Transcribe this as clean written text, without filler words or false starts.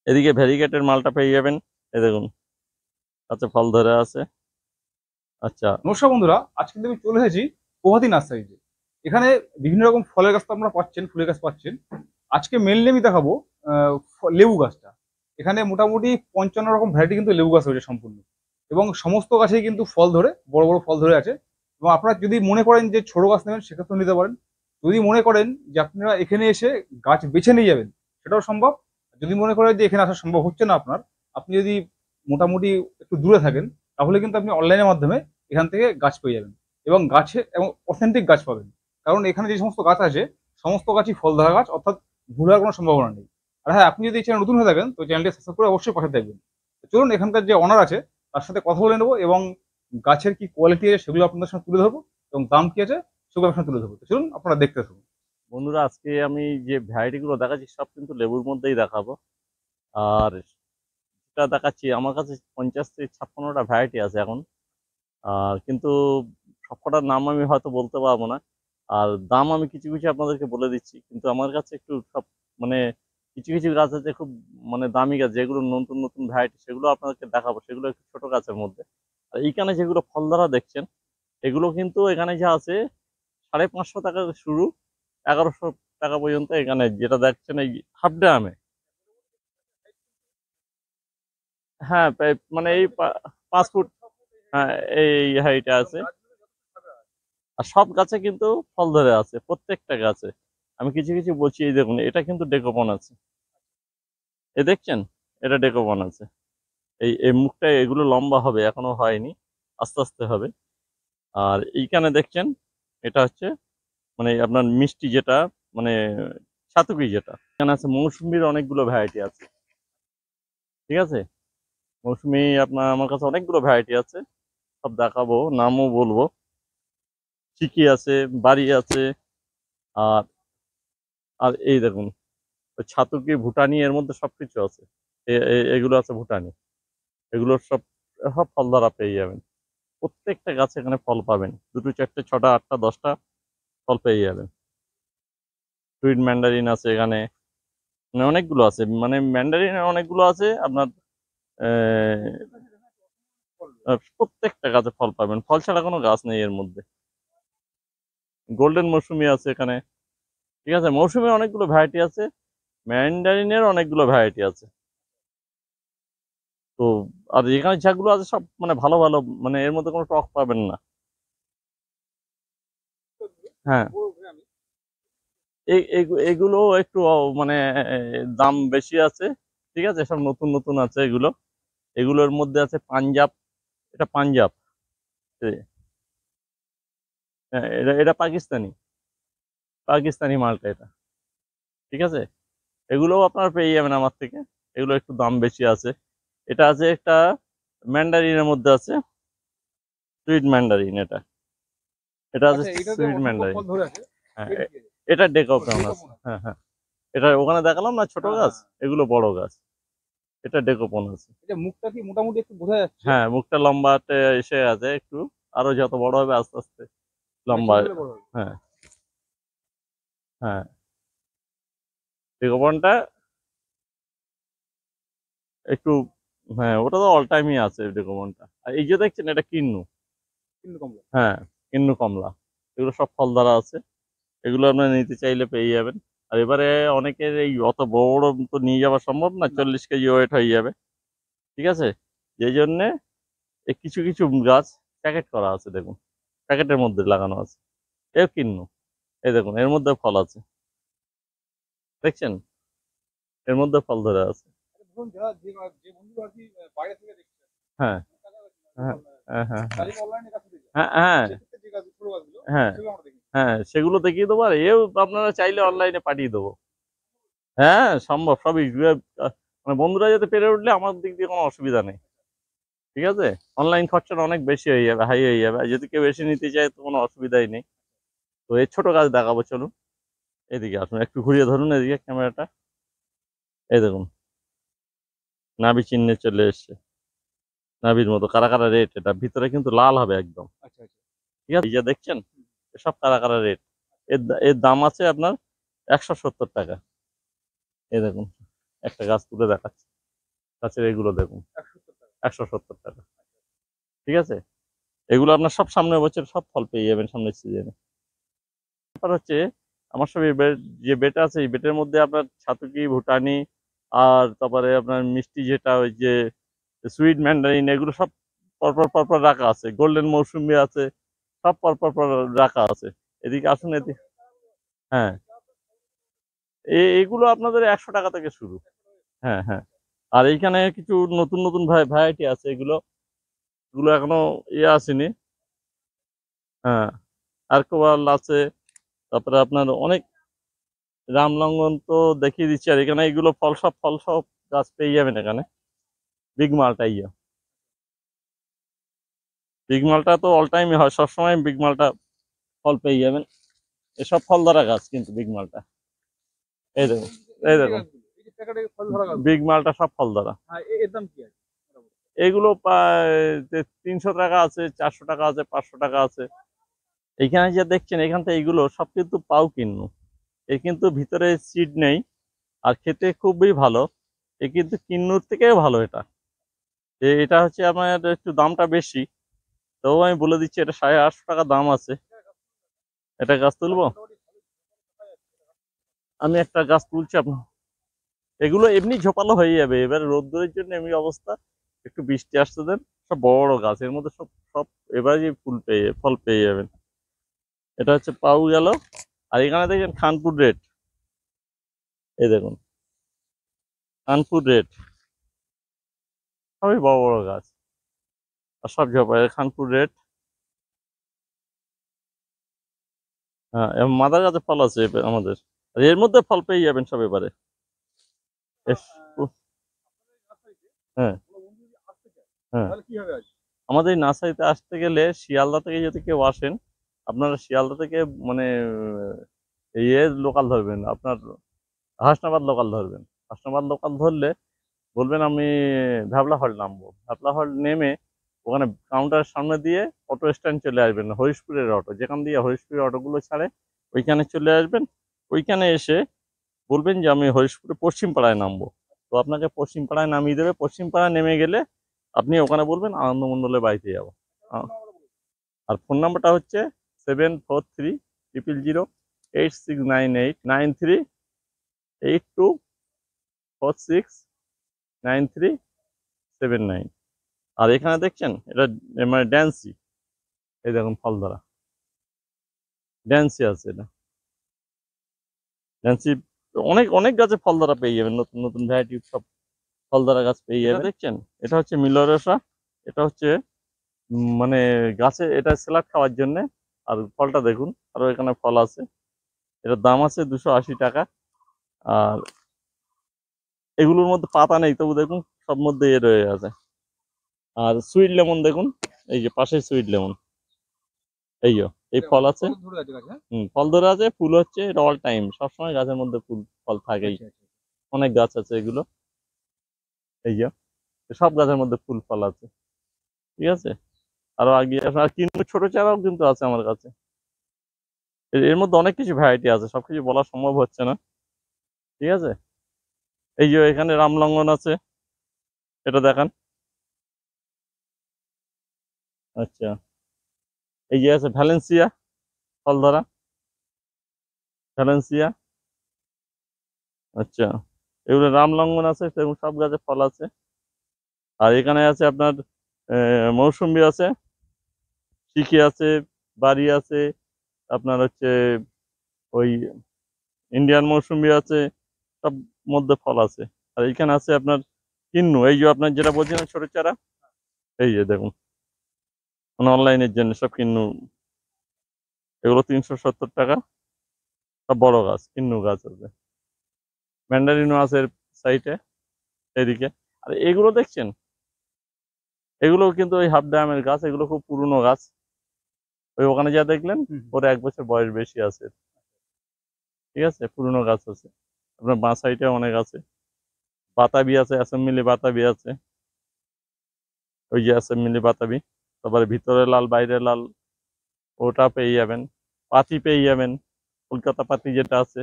এদিকে ভেরিগেটের মালটা পেয়ে যাবেন। এই দেখুন, আচ্ছা ফল ধরে আছে। আচ্ছা, নমস্কার বন্ধুরা, আজ কিন্তু আমি চলে এসেছি প্রভাতী নার্সারিতে। এখানে বিভিন্ন রকম ফলের গাছ তো আপনারা পাচ্ছেন, ফুলের গাছ পাচ্ছেন। আজকে মেনলি আমি দেখাবো লেবু গাছটা। এখানে মোটামুটি 55 রকম ভ্যারাইটি কিন্তু লেবু গাছ রয়েছে সম্পূর্ণ, এবং সমস্ত গাছেই কিন্তু ফল ধরে, বড় বড় ফল ধরে আছে। এবং আপনারা যদি মনে করেন যে ছোট গাছ নেবেন, সেক্ষেত্রেও নিতে পারেন। যদি মনে করেন যে আপনারা এখানে এসে গাছ বেছে নিয়ে যাবেন, সেটাও সম্ভব। যদি মনে করেন যে এখানে আসা সম্ভব হচ্ছে না আপনার, আপনি যদি মোটামুটি একটু দূরে থাকেন, তাহলে কিন্তু আপনি অনলাইনের মাধ্যমে এখান থেকে গাছ পেয়ে যাবেন, এবং গাছে এবং অথেন্টিক গাছ পাবেন। কারণ এখানে যে সমস্ত গাছ আছে, সমস্ত গাছই ফল ধরা গাছ, অর্থাৎ ভুল হওয়ার কোনো সম্ভাবনা নেই। আর হ্যাঁ, আপনি যদি এই চ্যানেল নতুন হয়ে থাকেন, তো চ্যানেলটি সাবস্ক্রাইব করে অবশ্যই পাশে থাকবেন। তো চলুন, এখানকার যে অনার আছে তার সাথে কথা বলে নেবো, এবং গাছের কি কোয়ালিটি আছে সেগুলো আপনাদের সামনে তুলে ধরবো, এবং দাম কি আছে সেগুলো আপনার সামনে তুলে ধরবো। তো চলুন, আপনারা দেখতে থাকুন। বন্ধুরা, আজকে আমি যে ভ্যারাইটি গুলো দেখাচ্ছি সব কিন্তু লেবুর মধ্যেই দেখাবো। আর যেটা দেখাচ্ছি, আমার কাছে 50 থেকে 56টা ভ্যারাইটি আছে এখন। আর কিন্তু সবকটার নাম আমি হয়তো বলতে পারবো না। আর দাম আমি কিছু কিছু আপনাদেরকে বলে দিচ্ছি, কিন্তু আমার কাছে একটু সব মানে কিছু কিছু গাছ আছে খুব মানে দামি গাছ, যেগুলো নতুন নতুন ভ্যারাইটি, সেগুলো আপনাদেরকে দেখাবো। সেগুলো একটু ছোট গাছের মধ্যে। আর এইখানে যেগুলো ফল ধরা দেখছেন, এগুলো কিন্তু এখানে যা আছে 550 টাকা শুরু, 1100 টাকা পর্যন্ত। এখানে যেটা দেখছেন এই হাফ ড্রামে, হ্যাঁ মানে এই 5 ফুট, হ্যাঁ এই হাইটে আছে। আর সব গাছে কিন্তু ফল ধরে আছে, প্রত্যেকটা গাছে। আমি কিছু কিছু বলছি, এই দেখুন এটা কিন্তু ডেকোপন আছে, এ দেখছেন, এটা ডেকোপন আছে। এই এই মুখটা এগুলো লম্বা হবে, এখনো হয়নি, আস্তে আস্তে হবে। আর এইখানে দেখছেন, এটা হচ্ছে মানে আপনার মিষ্টি যেটা, মানে সাতুকি যেটা। এখানে আছে মৌসুমীর অনেকগুলো ভ্যারাইটি আছে, ঠিক আছে। মৌসুমী আপনার আমার কাছে অনেকগুলো ভ্যারাইটি আছে, সব দেখাবো, নামও বলবো। চিকি আছে, বাড়ি আছে। আর আর এই দেখুন, ওই ছাতুকি, ভুটানি, এর মধ্যে সবকিছু আছে। এগুলো আছে ভুটানি, এগুলো সব সব ফল দ্বারা পেয়ে যাবেন। প্রত্যেকটা গাছে এখানে ফল পাবেন, দুটো চারটে ছটা আটটা 10টা ফল পেয়ে যাবেন। সুইট ম্যান্ডারিন আছে এখানে, মানে অনেকগুলো আছে, মানে ম্যান্ডারিনের অনেকগুলো আছে আপনার। প্রত্যেকটা গাছে ফল পাবেন, ফল ছাড়া কোনো গাছ নেই এর মধ্যে। গোল্ডেন মৌসুমি আছে এখানে, ঠিক আছে। মৌসুমীর অনেকগুলো ভ্যারাইটি আছে, ম্যান্ডারিনের অনেকগুলো ভ্যারাইটি আছে। তো আর এখানে যেগুলো আছে সব মানে ভালো ভালো, মানে এর মধ্যে কোনো টক পাবেন না। হ্যাঁ, এগুলো একটু মানে দাম বেশি আছে, ঠিক আছে। সব নতুন নতুন আছে এগুলো। এগুলোর মধ্যে আছে পাঞ্জাব, এটা পাঞ্জাব। এ, হ্যাঁ, এটা এটা পাকিস্তানি, পাকিস্তানি মালটা এটা, ঠিক আছে। এগুলোও আপনারা পেয়ে যাবেন আমার থেকে, এগুলো একটু দাম বেশি আছে। এটা আছে একটা ম্যান্ডারিনের মধ্যে আছে, সুইট ম্যান্ডারিন এটা, এটা আছে আচ্ছা, এটাতে সুইট অসংখ্য ম্যান্ডারিন। ফল ধরে আছে। হ্যাঁ, এটা কি আছে? এটা ও, ডেকোপন আছে, ডেকাপোনা। হ্যাঁ হ্যাঁ। এটা ওখানে দেখালাম না ছোট হ্যাঁ, গাছ, হ্যাঁ, হ্যাঁ। এগুলো বড় গাছ। এটা ডেকোপন আছে। এটা মুখটা কি মোটামুটি একটু বোঝা যাচ্ছে? হ্যাঁ, মুখটা লম্বাতে এসে আছে একটু, আরো যত বড় হবে আস্তে আস্তে লম্বা। ম্যাচিওর হলে বড় হবে। হ্যাঁ হ্যাঁ, ডেকোপনটা একটু, হ্যাঁ ওটা তো অল টাইমই আছে ডেকোপনটা। আর এই যে দেখছেন, এটা কিন্নু, কিন্তু কমলা। হ্যাঁ কিন্নু কমলা। এগুলো সব ফল দ্বারা আছে, এগুলো আপনারা নিতে চাইলে পেয়ে যাবেন। আর এবারে অনেকের এই অত বড় বড় তো নিয়ে যাওয়া সম্ভব না, না। 40 কেজি ওয়েট হয়ে যাবে, ঠিক আছে। যেই জন্যে এই কিছু কিছু গাছ প্যাকেট করা আছে, দেখুন প্যাকেটের মধ্যে লাগানো আছে। এও কিন্নু, এই দেখুন এর মধ্যে ফল আছে, দেখছেন, এর মধ্যে ফল ধরে আছে। আচ্ছা, ধরুন যারা যে বন্ধুরা আর কি বাইরে থেকে দেখছে, হ্যাঁ হ্যাঁ তারা হ্যাঁ হ্যাঁ হ্যাঁ অনলাইনে কাজ দিতে চায়, হ্যাঁ হ্যাঁ সেক্ষেত্রে যে গাছ ছোট গাছগুলো হ্যাঁ সেগুলো আমরা দেখি। হ্যাঁ, সেগুলো দেখিয়ে দেবো। আর এও আপনারা চাইলে অনলাইনে পাঠিয়ে দেবো। হ্যাঁ সম্ভব সবই, মানে বন্ধুরা যাতে পেরে উঠলে আমার দিক দিয়ে কোনো অসুবিধা নেই, ঠিক আছে। অনলাইন খরচাটা অনেক বেশি হয়ে যাবে, হাই হয়ে যাবে। আর যদি কেউ বেশি নিতে চায় তো কোনো অসুবিধাই নেই। তো এই ছোট গাছ দেখাবো, চলুন এদিকে আসুন, একটু ঘুরিয়ে ধরুন এদিকে ক্যামেরাটা। এই দেখুন, নাভি চিহ্নে চলে এসছে, নাভির মতো কারা কারা রেট, এটা ভিতরে কিন্তু লাল হবে একদম, আচ্ছা, আচ্ছা। ঠিক আছে। এই যে দেখছেন, সব কারা কারা রেট। এর দাম আছে আপনার 170 টাকা। এই দেখুন, একটা গাছ তুলে দেখাচ্ছি, গাছের এগুলো দেখুন 170 টাকা। 170 টাকা। ঠিক আছে, এগুলো আপনার সব সামনের বছর সব ফল পেয়ে যাবেন সামনের সিজনে। ব্যাপার হচ্ছে আমার সব যে বেট আছে এই বেটের মধ্যে আপনার ছাতুকি, ভুটানি, আর তারপরে আপনার মিষ্টি যেটা ওই যে সুইট ম্যান্ডারিন, এগুলো সব পরপর পরপর রাখা আছে। গোল্ডেন মৌসুমি আছে, সব পরপর পর রাখা আছে। এদিকে আসুন, এদিকে। হ্যাঁ, এগুলো আপনাদের 100 টাকা থেকে শুরু। হ্যাঁ, হ্যাঁ। আর এইখানে কিছু নতুন নতুন ভ্যারাইটি আছে, এগুলো এগুলো এখনো আসেনি। হ্যাঁ, আর্কোবাল আছে, তারপরে আপনার অনেক রামলঙ্গন তো দেখিয়ে দিচ্ছি। আর এখানে এগুলো ফল সব গাছ পেয়ে যাবেন এখানে। বিগ মালটা বিগ মালটা তো অল টাইমই হয়, সবসময় বিগ মালটা ফল পেয়ে যাবেন। এসব ফল ধরা গাছ কিন্তু বিগ মালটা। এই দেখুন, এই দেখুন, এই যে প্যাকেটে ফল ধরা গাছ, বিগ মালটা সব ফল ধরা। হ্যাঁ, এর দাম কি আছে? এগুলো প্রায় 300 টাকা আছে, 400 টাকা আছে, 500 টাকা আছে। এইখানে যে দেখছেন এখান থেকে এইগুলো সব কিন্তু পাও কিন্নু। এর কিন্তু ভিতরে সিড নেই, আর খেতে খুবই ভালো। এ কিন্তু কিন্নুর থেকেও ভালো এটা। এটা হচ্ছে আমার একটু দামটা বেশি, তবু আমি বলে দিচ্ছি এটা 850 টাকা দাম আছে। এটা গাছ তুলবো, আমি একটা গাছ তুলছি আপনার। এগুলো এমনি ঝোপালো হয়ে যাবে, এবার রোদ্দুরের জন্য এমনি অবস্থা। একটু বৃষ্টি আসতে দেন, সব বড় বড় গাছ, এর মধ্যে সব সব এবারে ফল পেয়ে যাবেন। এটা হচ্ছে পাউ গেল। আর এখানে দেখেন খানপুর রেড, এই দেখুন খানপুর রেড, সবই বড় বড় গাছ আর সব ঝোপা। খানপুর রেড, হ্যাঁ, এবং মাদার গাছে ফল আছে আমাদের। আর এর মধ্যে ফল পেয়ে যাবেন সব এবারে। হ্যাঁ, হ্যাঁ। আমাদের এই নার্সারিতে আসতে গেলে শিয়ালদা থেকে যদি কেউ আসেন, আপনারা শিয়ালদা থেকে মানে লোকাল ধরবেন, আপনার হাসনাবাদ লোকাল ধরবেন। হাসনাবাদ লোকাল ধরলে বলবেন আমি ভ্যাবলা হল নামবো। ভ্যাবলা হল নেমে ওখানে কাউন্টারের সামনে দিয়ে অটো স্ট্যান্ড চলে আসবেন, হরিশপুরের অটো, যেখান দিয়ে হরিশপুরের অটোগুলো ছাড়ে ওইখানে চলে আসবেন। ওইখানে এসে বলবেন যে আমি হরিশপুরে পশ্চিম পাড়ায় নামবো, তো আপনাকে পশ্চিম পাড়ায় নামিয়ে দেবে। পশ্চিম পাড়ায় নেমে গেলে আপনি ওখানে বলবেন আনন্দ মণ্ডলের বাড়িতে যাবো। আর ফোন নাম্বারটা হচ্ছে 74300086698932469379। আর এখানে দেখছেন এটা মানে ড্যান্সি, এই দেখুন ফল ধরা ড্যান্সি আছে। এটা ড্যান্সি, অনেক অনেক গাছে ফল ধরা পেয়ে যাবেন, নতুন নতুন ভ্যারাইটি সব ফল ধরা গাছ পেয়ে যাবেন। দেখছেন এটা হচ্ছে মিলরেসা, এটা হচ্ছে মানে গাছে এটা স্যালাড খাওয়ার জন্য। আর ফলটা দেখুন, আরো এখানে ফল আছে। এটার দাম আছে 280 টাকা। আর এগুলোর মধ্যে পাতা নেই, তবু দেখুন সব মধ্যে রয়ে আছে। আর সুইট লেমন দেখুন, এই যে পাশে সুইট লেমন, এই যে এই ফল আছে। ফল ধরে আছে, ফুল হচ্ছে। এটা অল টাইম সবসময় গাছের মধ্যে ফুল ফল থাকেই। অনেক গাছ আছে এগুলো, এই যে সব গাছের মধ্যে ফুল ফল আছে। ঠিক আছে, আরো আগে আর কিন্তু ছোট চারাও কিন্তু আছে আমার কাছে। এর মধ্যে অনেক কিছু ভ্যারাইটি আছে, সবকিছু বলা সম্ভব হচ্ছে না। ঠিক আছে, এই যে এখানে রামলঙ্গন আছে, এটা দেখান। আচ্ছা, এই যে আছে ভ্যালেন্সিয়া, ফল ধরা ভ্যালেন্সিয়া। আচ্ছা, এগুলো রামলঙ্গন আছে, সেরকম সব গাছে ফল আছে। আর এখানে আছে আপনার মৌসুম্বি আছে, শিখি আছে, বাড়ি আছে, আপনার হচ্ছে ওই ইন্ডিয়ান মৌসুম্বি আছে, সব মধ্যে ফল আছে। আর এখানে আছে আপনার কিন্নু, এই যে আপনার যেটা বলছিলেন ছোট চারা, এই যে দেখুন মানে অনলাইনের জন্য সব কিন্নু। এগুলো 370 টাকা, সব বড় গাছ, কিন্নু গাছ আছে। ম্যান্ডারিনো আছে সাইডে, এদিকে। আর এগুলো দেখছেন, এগুলো কিন্তু ওই হাফ ডায়ামের গাছ, এগুলো খুব পুরনো গাছ। ওই ওখানে যা দেখলেন ওর 1 বছর বয়স বেশি আছে। ঠিক আছে, পুরনো গাছ আছে। আপনার বাঁ সাইডে অনেক আছে, বাতাবি আছে, অ্যাসেম্বলি বাতাবি আছে, ওই যে অ্যাসেম্বলি বাতাবি। তারপরে ভিতরে লাল বাইরে লাল, ওটা পেয়ে যাবেন। পাতি পেয়ে যাবেন, কলকাতা পাতি যেটা আছে।